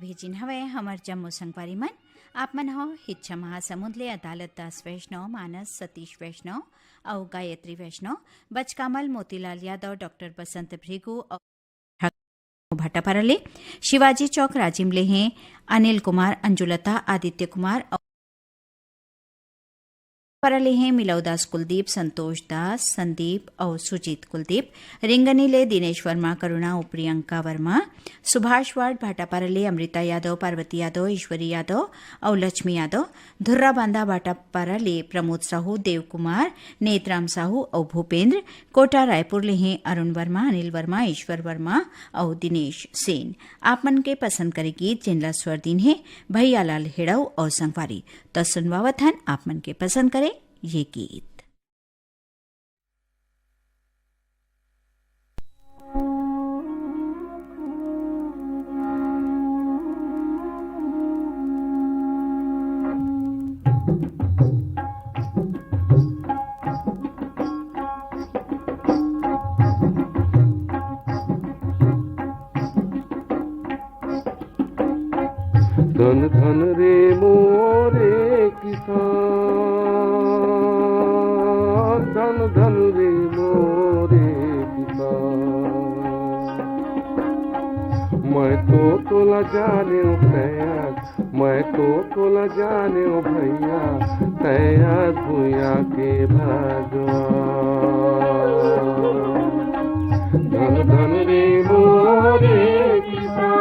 भेजिन हवे हमर जम्मू संगवारी मन आप मन हो हिच्छा महासमुंद ले अदालत दास वैष्णव मानस सतीश वैष्णव और गायत्री वैष्णव बचकामल मोतीलाल यादव डॉक्टर बसंत भृगु और भट्टापरले शिवाजी चौक राजिमले हैं अनिल कुमार अंजुलता आदित्य कुमार परले हैं मिलौदास कुलदीप संतोष दास संदीप और सुजीत कुलदीप रिंगनीले दिनेश वर्मा करुणा और प्रियंका वर्मा सुभाष वार्ड भाटापारले अमृता यादव पार्वती यादव ईश्वरी यादव और लक्ष्मी यादव धुर्रा बांदा भाटापारले प्रमोद साहू देव कुमार नेतराम साहू और भूपेंद्र कोटा रायपुर ले हैं अरुण वर्मा अनिल वर्मा ईश्वर वर्मा और दिनेश सेन आप मन के पसंद करे गीत जिनला स्वर दिन है भैयालाल हेड़व और संगवारी तो सुनवावत हन आप मन के पसंद करे ये गीत। धन धन रे मोरे किसान, धन धन रे मोरे किसान। मैं तो तोला जाने ओ भैया, मैं तो तोला जाने ओ भैया, तैया भूया के भगवान। धन धन रे मोरे किसान,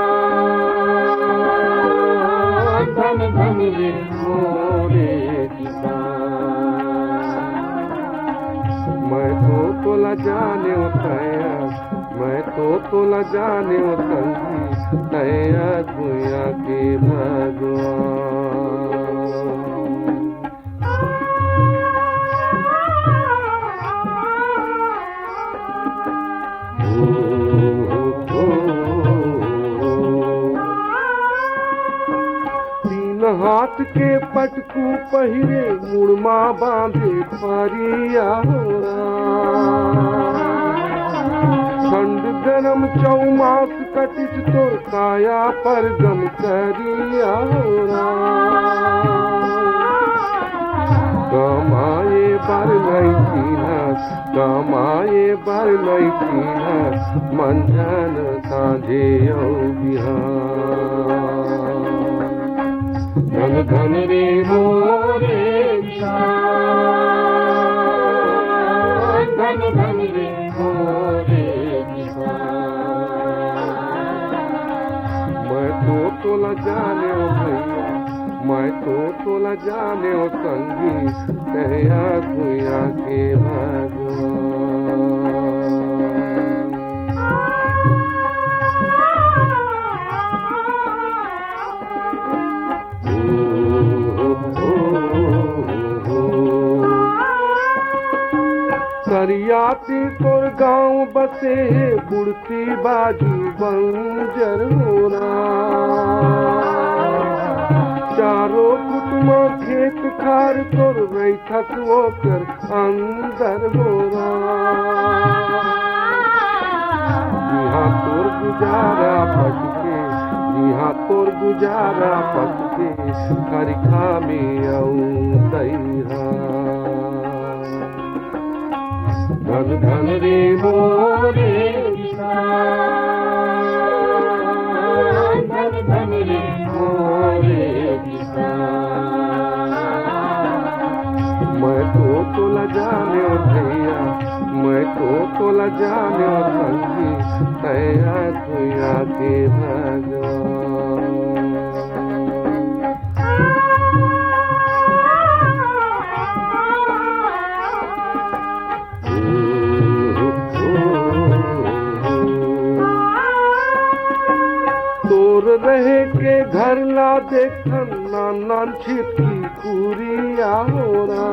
धन धन रे मोरे किसान। मैं तो तोला जाने ओ तैया, मैं तो तोला जाने ओ संगी, तैया भूया के भगवान। हाथ के पटकू पहिरे मुड़मा बांधे परिया ठंड गरम चौमास कटिस तो काया पर गम करिया कमाए बर नहीं थीना, कमाए बर नहीं थीना, मंझन साझे बिहार। धन धन रे मोरे किसान, धन धन रे मोरे किसान। मैं तो तोला जाने ओ भैया, मैं तो तोला जाने ओ संगी, तैया भूया के भगवान। करियाती तोर गाँव बसे बुढ़ती बाजू बंजर होना, चारों कुटुमा खेत खार तोर बैठक होकर अंदर होना। यहाँ तोर गुजारा पटके, यहाँ तोर गुजारा पटके, खरिखा में आऊं तैहा। धन धन रे मोरे किसान, धन धन रे मोरे किसान। मैं तो तोला जाने ओ भैया, मैं तो तोला जाने ओ संगी, तैया भूया के भगवान। रहे के घर ला देखन नाना छिपकी कुरिया होरा,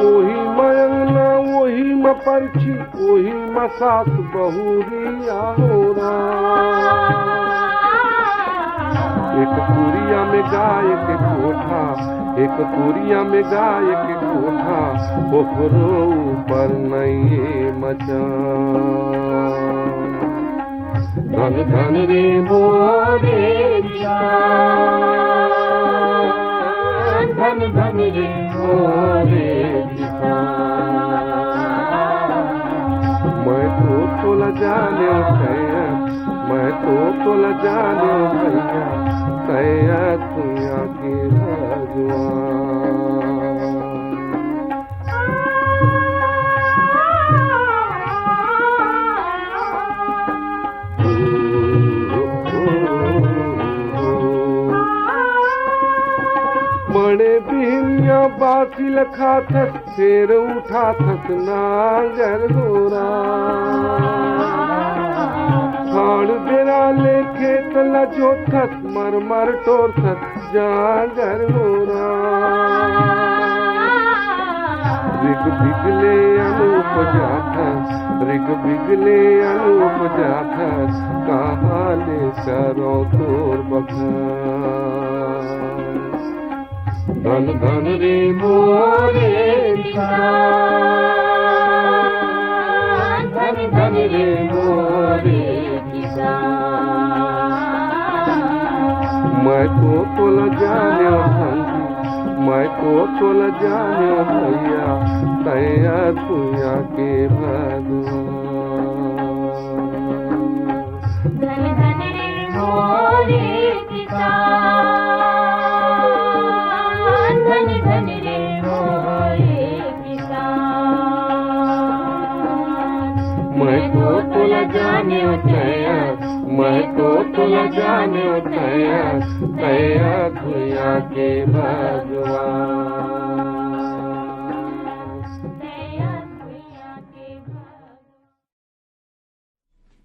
ओही मयंगना ओही मपरछी ओही मसास बहुरिया होरा। एक कुरिया में गाय के कोठा, एक कुरिया में गाय के कोठा, ओकरो ऊपर नहीं मचान। धन धन रे मोरे किसान, धन धन रे मोरे किसान। मैं तो तोला जाने भैया, मैं तो तोला जाने भैया, तैया दुनिया के भगवान। बड़े भीमिया बासी लखा थस, शेर उठा थस नागर होरा। खाड़ बेरा ले खेत लजो थस, मर मर टोर थस जागर होरा। रिग बिगले अनूप जाथस, रिग बिगले अनूप जाथस, कहाँ ले करो तोर बखान। धन धन रे मोरे किसान, धन धन रे मोरे किसान। मैं तो तोला जाने भंगी, मैं तो तोला जाने भैया, तैया दुनिया के भगवान। धन धन रे मोरे किसान, धन धन रे मोरे किसान। मैं तो तोला जाने तैया, मैं तो तोला जाने तैया, तैया दुनिया के भगवान।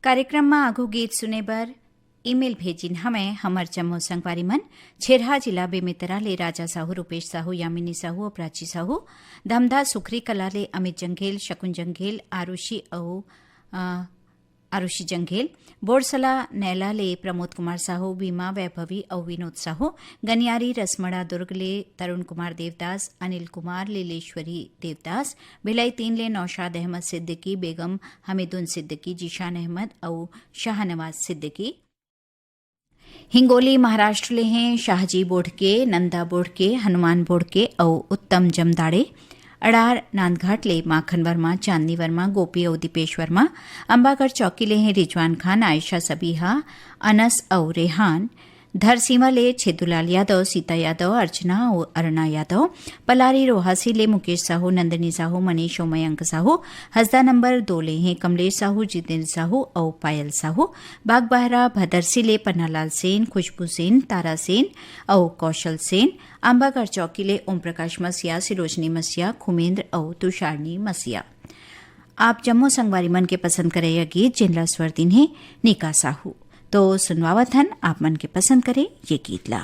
कार्यक्रम में आगू गीत सुने बर ईमेल भेजिन हमें हमर जम्मू संगवारी मन छेरहा जिला बेमेतरा ले राजा साहू, रूपेश साहू, यामिनी साहू और प्राची साहू, धमधा सुखरी कला ले अमित जंघेल, शकुन जंघेल, आरुषि जंघेल, बोरसला नैला ले प्रमोद कुमार साहू, बीमा वैभवी और विनोद साहू, गनियारी रसमड़ा दुर्ग ले तरुण कुमार देवदास, अनिल कुमार लीलेश्वरी देवदास, भिलाई 3 ले नौशाद अहमद सिद्दीकी, बेगम हमीदुन सिद्दीकी, जीशान अहमद और शाहनवाज सिद्दीकी। हिंगोली महाराष्ट्र ले हैं शाहजी बोडके, नंदा बोडके, हनुमान बोडके और उत्तम जमदाड़े। अड़ार नांदघाट ले माखन वर्मा, चांदनी वर्मा, गोपी और दीपेश वर्मा। अंबागढ़ चौकी ले हैं रिजवान खान, आयशा सबीहा, अनस और रेहान। धरसीमा ले छेदुलाल यादव, सीता यादव, अर्चना और अरुणा यादव। पलारी रोहासी ले मुकेश साहू, नंदनी साहू, मनीष और मयंक साहू। हसदा नंबर 2 ले हैं कमलेश साहू, जितेंद्र साहू और पायल साहू। बागबहरा भदरसी ले पन्नालाल सेन, खुशबू सेन, तारा सेन और कौशल सेन। अंबागढ़ चौकी ले ओम प्रकाश मसिया, सिरोजनी मसिया, खुमेंद्र और तुषारनी मसिया। आप जम्मू संगवारी मन के पसंद करे यह गीत जिनला स्वर दिन है नीका साहू, तो सुनवावत हन आप मन के पसंद करे ये गीत ला।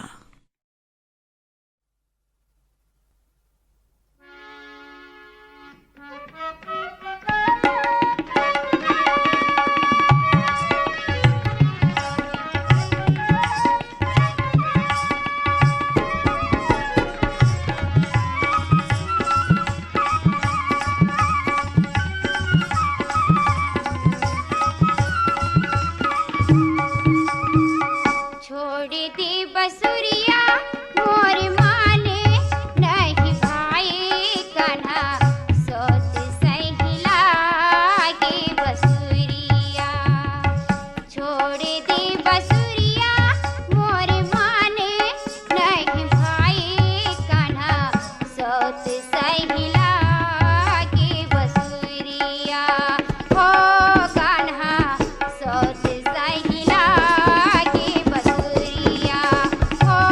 हो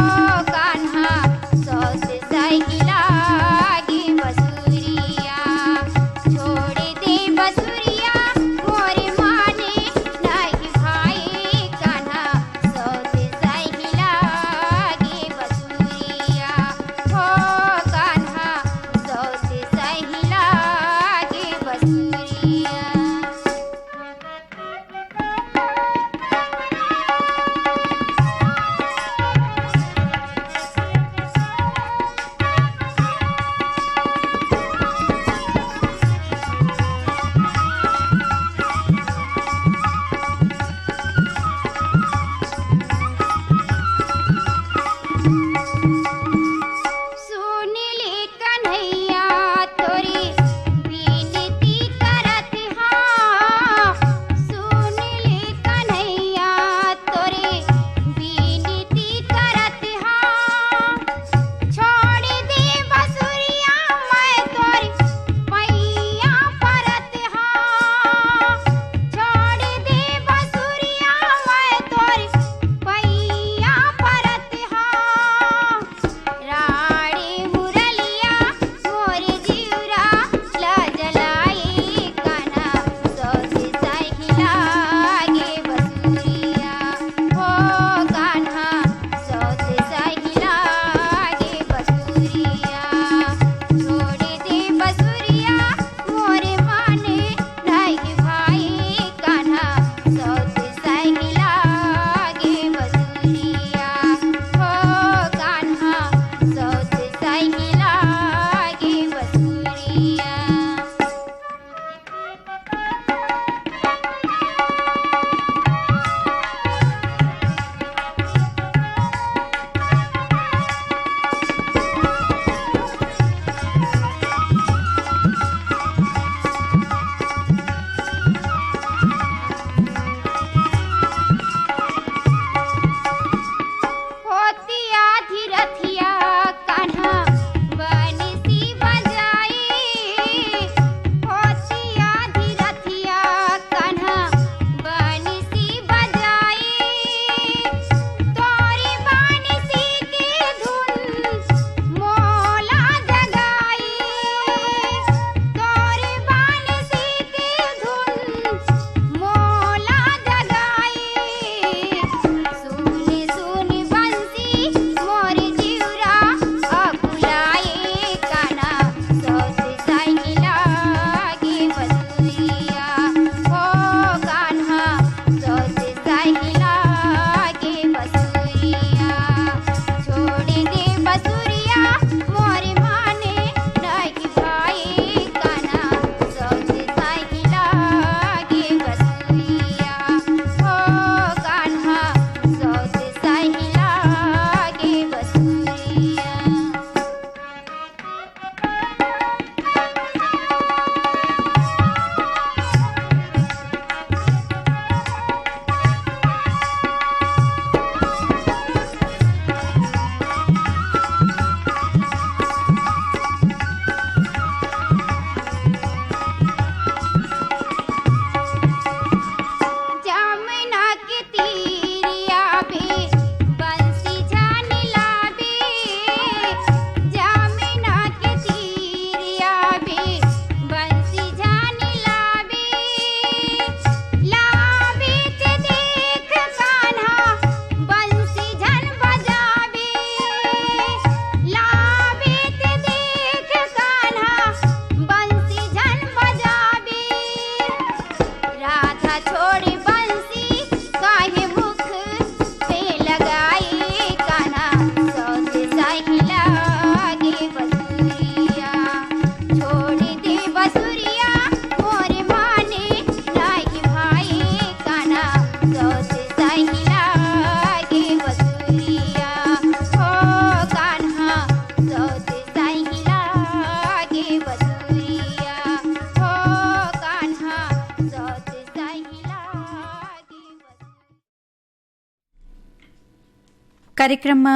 कार्यक्रमમાં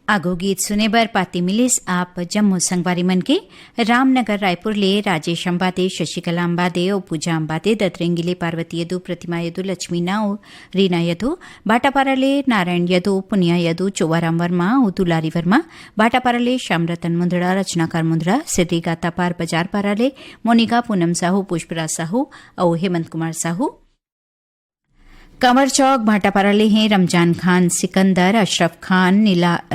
આગો ગીત સુને બર પાતી મિલીસ આપ જમ્મુ સંગવારી મનકે રામનગર રાયपुर ले राजेश अंबादे शशिकला अंबादे और पूजा अंबादे दत्रेंगिले पार्वती यदु प्रतिमा यदु लक्ष्मी नाओ रीना यदु बाटापाराले नारायण यदु पुनिया यदु चोवाराम वर्मा उतुलारी वर्मा बाटापाराले श्यामरतन मुंदड़ा रचनाकार मुंदड़ा सिद्धि गाता पार बजार पाराले मोनिका पूनम साहू पुष्पराज साहू और हेमंत कुमार साहू कंवर चौक भाटापाराले हैं रमजान खान सिकंदर अशरफ खान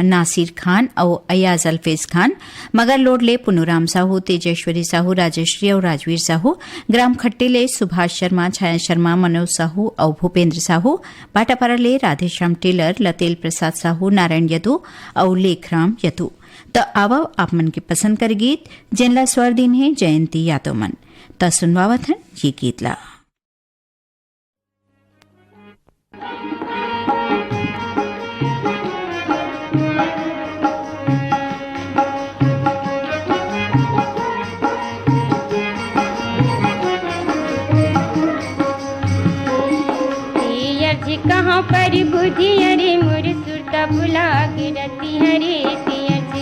नासिर खान और अयाज अल्फेज खान मगर लोडले पुनुराम साहू तेजेश्वरी साहू राजश्री और राजवीर साहू ग्राम खट्टीले सुभाष शर्मा छाया शर्मा मनोज साहू और भूपेंद्र साहू भाटापाराले राधेश्याम टेलर लतेल प्रसाद साहू नारायण यदु और लेखराम यदु तो आवा आप मन के पसंद कर गीत जिनला स्वर दिन है जयंती यादव मन तो सुनवावत हन ये गीत ला कहाँ पर बुद्धि अरे मुर सुरता बुला के रती हरे तीयज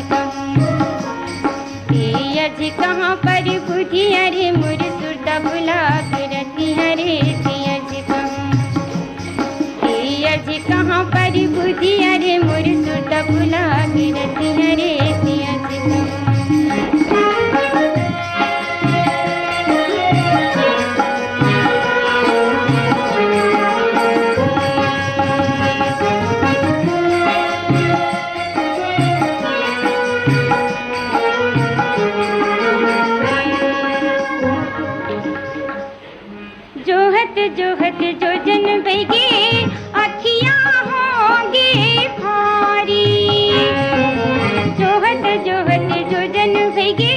कहाँ पर बुद्धि अरे मुर सुरता बुला के रती हरे तीयज कहाँ पर बुद्धि अरे मुर सुरता बुला के रती हरे तीयज जोहत जो जन बैगे अखियाँ होंगे भारी जोहत जो जन बैगे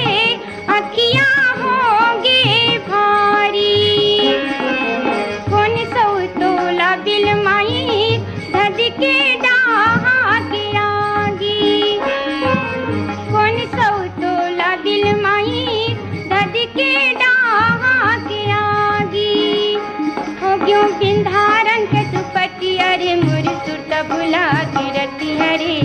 अखियाँ होंगे भारी कौन सौ तोला बिल माई धद के डाहा के आगी कौन सौ तोला बिल माई धद के डाहा के आगी क्यों बिंधारन के दुपट्टी अरे मुर सुरता बुला के रती हरे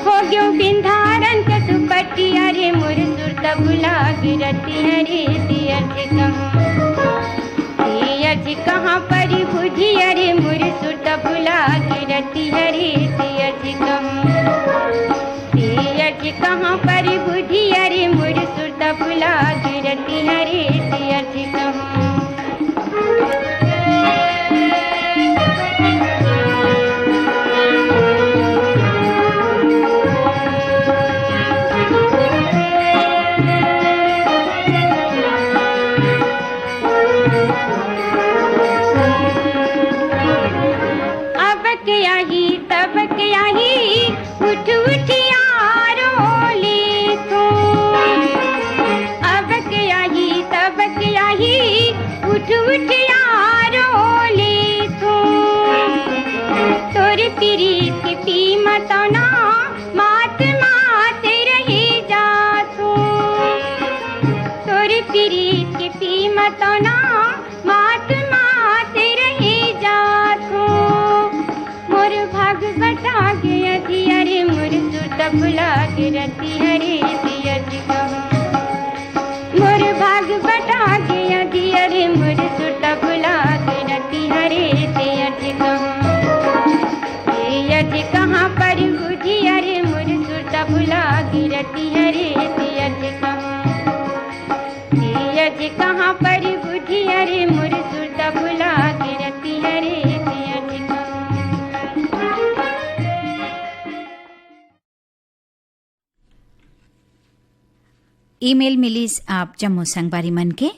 हो क्यों बिंधारन के दुपट्टी अरे मुर सुरता बुला के रती हरे तीयज कहाँ पर बुझी अरे मुर सुरता बुला के रती हरे तीयज कहाँ पर बुझी अरे मुर सुरता बुला के रती हरे तीयज तब क्या ही उठ उठ यारो ले तो अब क्या ही तब क्या ही उठ उठ यारो ले तो तोर पीरीत के पी मतना मात मात रही जा तो तोर पीरीत के पी मतना मात मात रही जा तो मोर भाग बटा गया अरे मुर सुरता बुला के रती हरे तीयज मोर भाग बटा गया अरे मुर सुरता बुला के रती हरे तीयज कहाँ पर बुझी अरे मुर सुरता बुला के रती हरे तीयज कहाँ पर बुझी अरे मुर सुरता बुला के रती हरे तीयज ईमेल मिलीस आप जम्मू संगवारी मन के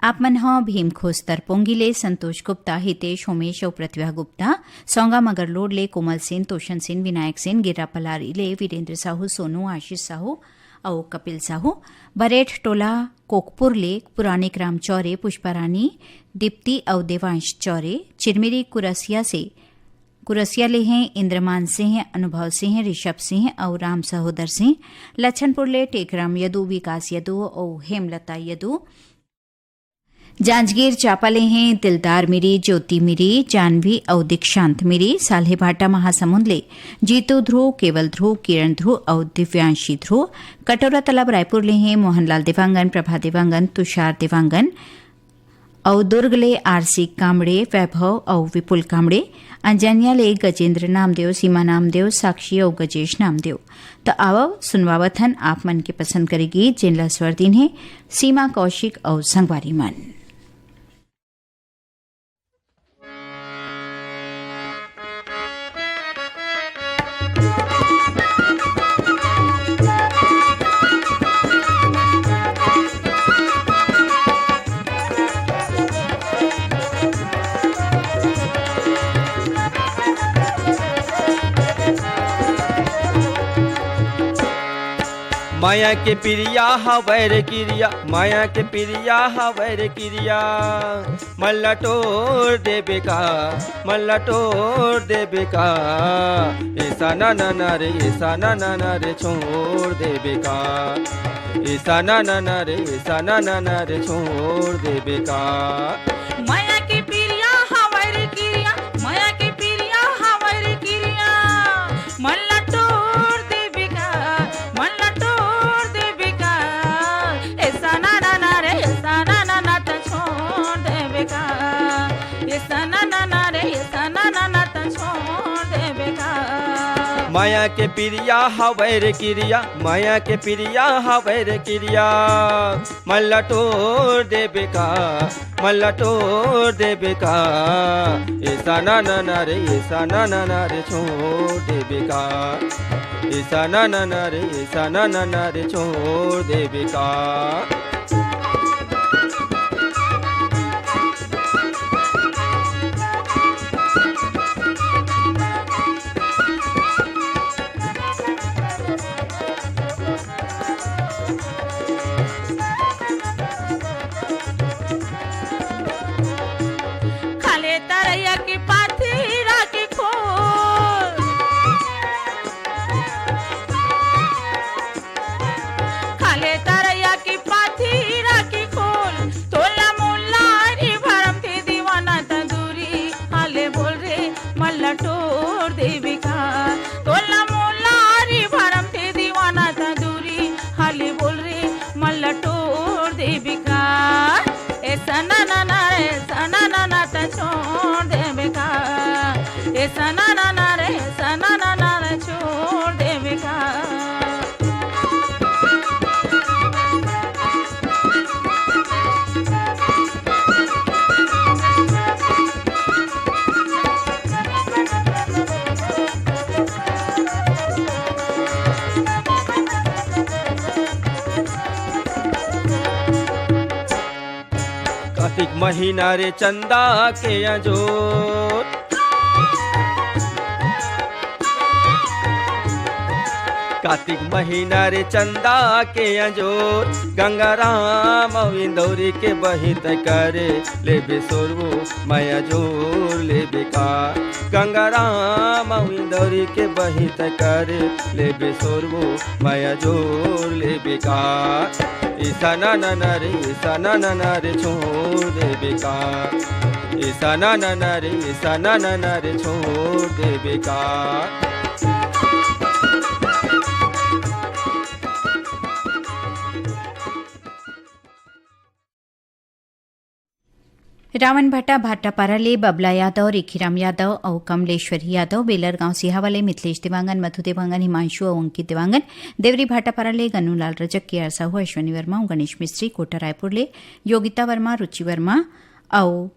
आप मन हो भीम खोस्तर पोंगिले संतोष गुप्ता हितेश उमेश और प्रतिभा गुप्ता सौंगा मगर लोडले कोमल सेन तोशन सेन विनायक सेन गिरा पलारी ले वीरेंद्र साहू सोनू आशीष साहू और कपिल साहू बरेठ टोला कोकपुर ले पुराने ग्राम चौरे पुष्पारानी दीप्ति और देवांश चौरे चिरमिरी कुरसिया ले हैं इंद्रमान सिंह अनुभव सिंह ऋषभ सिंह और राम सहोदर सिंह लच्छनपुर ले टेकराम यदु विकास यदु और हेमलता यदु जांजगीर चापाले हैं दिलदार मेरी ज्योति मेरी जानवी और दीक्षांत मेरी साल्हे भाटा महासमुंदले जीतू ध्रुव केवल ध्रुव किरण ध्रुव और दिव्यांशी ध्रुव कटोरा तालाब रायपुर ले हैं मोहनलाल देवांगन प्रभा देवांगन तुषार देवांगन और दुर्गले आरसी कामड़े वैभव और विपुल कामड़े अंजनियाले गजेंद्र नामदेव सीमा नामदेव साक्षी और गजेश नामदेव तो आओ सुनवावथन आप मन के पसंद करेगी जिनला स्वर दिन है सीमा कौशिक और संगवारी मन। माया के प्रिया हवैर क्रिया माया के प्रिया हवैर क्रिया मल्ला टोर देबे का मल्ला टोर देबे का ऐसा ना ना रे ऐसा ना ना रे छोड़ देबे का ऐसा ना ना रे ऐसा ना रे छोड़ देबे का। माया के प्रिया हवैर क्रिया माया के प्रिया हवैर क्रिया मल्ला टोर देबे का मल्ला टोर देबे का ऐसा ना रे ऐसा ना त छोड़ देबे का ऐसा ना रे ऐसा ना त छोड़ देबे का। माया के प्रिया हवैर क्रिया माया के प्रिया हवैर क्रिया मल्ला टोर देबे का मल्ला टोर देबे का ऐसा ना रे ऐसा ना रे छोड़ देबे का ऐसा ना रे ऐसा ना रे छोड़ देबे का। खाले तरैया की पाथीरा के खोल खाले तरैया की पाथीरा की खोल तोला मुल्ला रे भरम थे दीवाना तंदूरी हाले बोल रे मल्ला टोर देबे का तोला मुल्ला रे भरम थे दीवाना तंदूरी हाले बोल रे मल्ला टोर देबे का ऐसा ना ऐसा ना त छोड़ देबे का ऐसा ना रे ऐसा ना रे छोड़ देबे का। कार्तिक महीना रे चंदा के अजोर कार्तिक महीना रे चंदा के अजोर गंगा राम इंदौरी के बहित करे लेबे सोरबो माया जोर लेबे का गंगा राम इंदौरी के बहित करे लेबे सोरबो माया जोर लेबे का ऐसा ना रे ऐसा ना रे छोड़ देबे का ऐसा ना रे ऐसा ना रे छोड़ देबे का। रावण भट्टा भाटापाराले बबला यादव रेखीराम यादव और कमलेश्वरी यादव बेलर गांव सिहावाले मिथिलेश देवांगन मधु देवांगन हिमांशु और अंकित देवांगन देवरी भाटापाराले गन्नूलाल रजक के साहू अश्वनी वर्मा और गणेश मिस्त्री कोटा रायपुरले योगिता वर्मा रुचि वर्मा और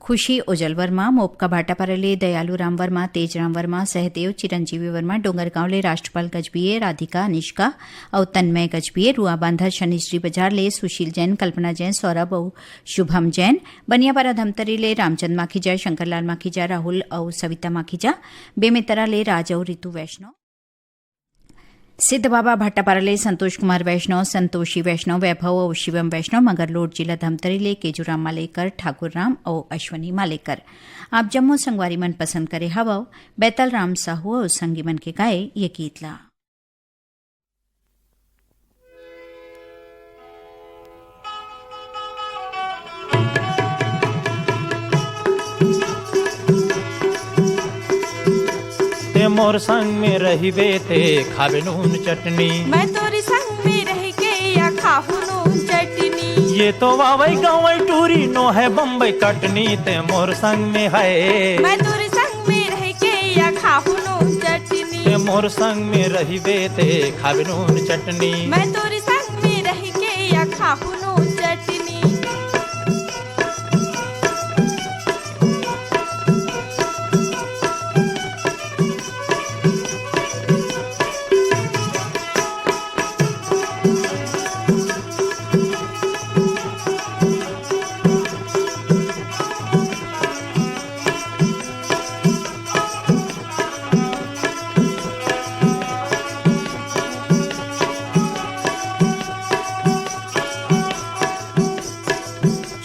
खुशी ओजल वर्मा मोपका भाटापाराले दयालु राम वर्मा तेजराम वर्मा सहदेव चिरंजीवी वर्मा डोंगरगांवले राष्ट्रपाल गजबीये राधिका अनिष्का और तन्मय गजबीये रुआ बांधा शनिश्री बाजार ले सुशील जैन कल्पना जैन सौरभ और शुभम जैन बनियापारा धमतरी ले रामचंद माखीजा शंकरलाल माखीजा राहुल और सविता माखीजा बेमेतरा ले राज और ऋतु वैष्णव सिद्ध बाबा भाटापाराले संतोष कुमार वैष्णव संतोषी वैष्णव वैभव और शिवम वैष्णव मगरलोड जिला धमतरीले केजूराम मालेकर ठाकुर राम और अश्वनी मालेकर। आप जम्मू संगवारी मन पसंद करे हवा बैतल राम साहू और संगी मन के गाए ये गीतला। ते मोर संग में रहिबे ते खावे नून चटनी। मैं तोरी संग में रह के या खाहू नून चटनी। ये तो वावई गावई टूरी नो है बम्बई कटनी ते मोर संग में है। मैं तोरी संग में रह के या खाहू नून चटनी। ते मोर संग में रहिबे ते खावे नून चटनी। मैं तोरी संग में रह के या खाहू नून चटनी।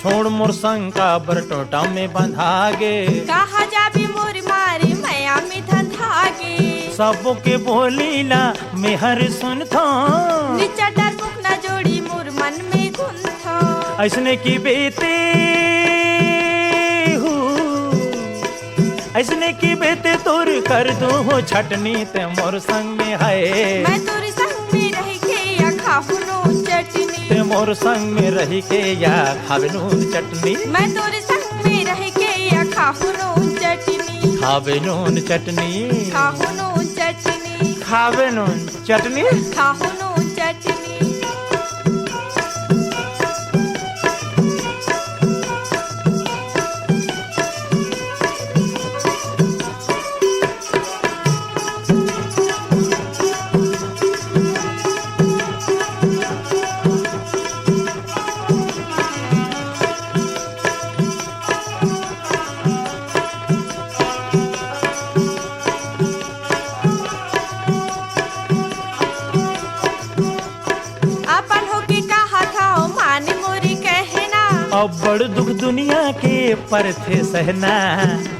छोड़ मोर संग का बरटोटा में बंधागे। कहा जाबी मोर मारे माया में धंधागे। सबो के बोलीला मैं हर सुनता। नीचा डर मुख न जोड़ी मोर मन में गुंथा। ऐसने की बेते हूँ, ऐसने की बेते तोर कर दो हो छटनी ते मोर संग में है। मैं तोरी संग में रह के या खाहू नून चटनी। ते मोर संग में रही के या खावे नून चटनी। मैं तोरे संग में रह के या खाहू नून चटनी। खावे नून चटनी। खाहू नून चटनी। खावे नून चटनी। खाहू नून चटनी। अब बड़ दुख दुनिया के पर थे सहना।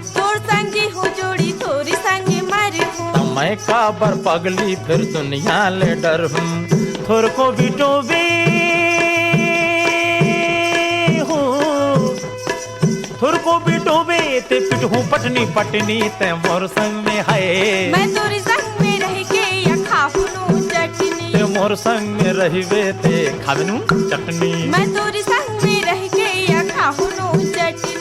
तोर संगी हो जोड़ी थोरी संगी मर हूँ। मैं का बर पगली फिर दुनिया ले डर हूँ। थोर को बिटोबे हूँ, थोर को बिटोबे ते पिटहूँ पटनी पटनी ते मोर संग में है। मैं तोरी संग में रह के या खाहू नून चटनी। ते मोर संग में रहिबे ते खावे नून चटनी। मैं तोरी संग में रह के या खाहू नून चटनी।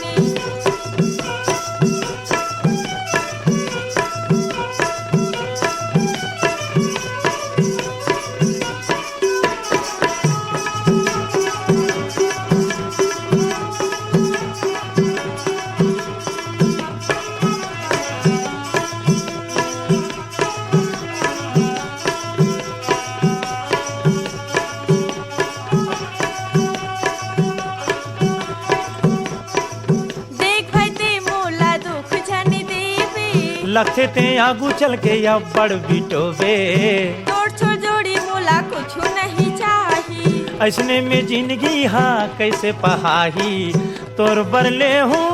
लखे ते आगू चल के या बड़ बिटोबे। तोड़ छोड़ जोड़ी मोला कुछ नहीं चाही। ऐसने में जिंदगी हा कैसे पहाही तोर बरले हूँ।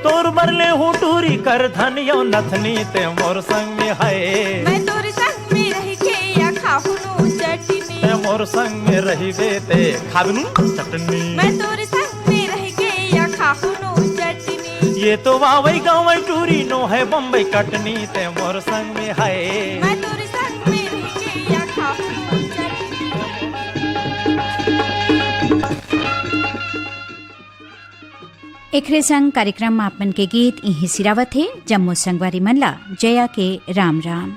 तोर बरले हूँ टूरी कर धन यो नथनी ते मोर संग में है। मैं तोरी संग में रह के या खाहू नून चटनी। ते मोर संग में रहिबे ते खावे नून चटनी। मैं तोरी संग में रह के या खाहू नून चटनी। ये तो वावई गावई टूरी नो है बम्बई कटनी ते मोर संग में है। मैं तोरी संग में रह के या खाहू नून चटनी। एकरे संग कार्यक्रम आपन के गीत इही सिरावत है। जम्मू संगवारी मनला जया के राम राम।